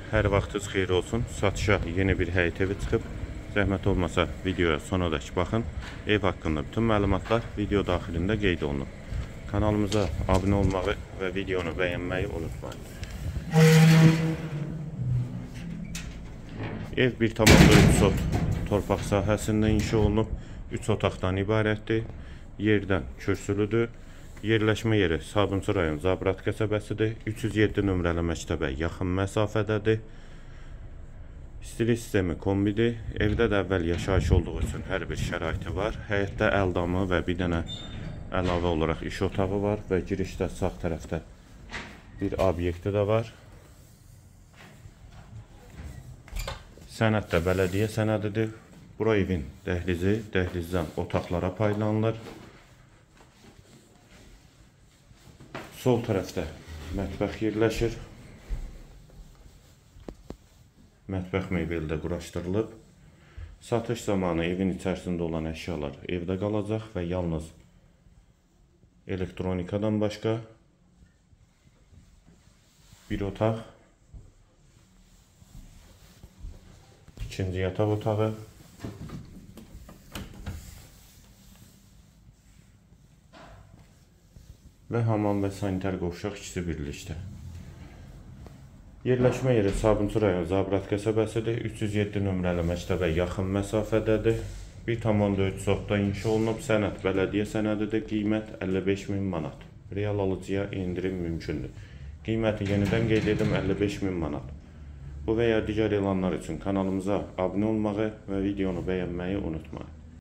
Hər vaxtınız xeyir olsun. Satışa yeni bir həyət evi çıxıb. Zəhmət olmasa videoya sonadək baxın. Ev haqqında bütün məlumatlar video daxilində qeyd olunub. Kanalımıza abunə olmağı və videonu bəyənməyi unutmayın. Ev 1,3 sot torpaq sahəsində inşa olunub. 3 otaqdan ibarətdir. Yerdən kürsülüdür. Yerləşmə yeri Sabunçu rayon Zabrat qəsəbəsidir. 307 nömrəli məktəbə yaxın məsafədədir. İstilik sistemi kombidir. Evdə də əvvəl yaşayış olduğu üçün hər bir şəraiti var. Həyətdə əldamı və bir dənə əlavə olaraq iş otağı var və girişdə sağ tərəfdə bir obyekti də var. Sənəd də bələdiyyə sənədidir. Bura evin dəhlizi, dəhlizdən otaqlara paylanılır. Sol tərəfdə mətbəx yerləşir. Mətbəx mebeli də quraşdırılıb. Satış zamanı evin içərisində olan əşyalar evdə qalacaq və yalnız elektronikadan başqa bir otaq, ikinci yataq otağı, və hamam və sanitar qovşaq ikisi birlikdə. Yerləşmə yeri Sabunçu rayon Zabrat qəsəbəsidir. 307 nömrəli məktəbə yaxın məsafədədir. 1,3 sotda inşa olunub. Sənəd bələdiyyə sənədidir. Qiymət 55.000 manat. Real alıcıya indirim mümkündür. Qiyməti yenidən qeyd edim 55.000 manat. Bu və ya digər elanlar üçün kanalımıza abunə olmağı və videonu bəyənməyi unutmayın.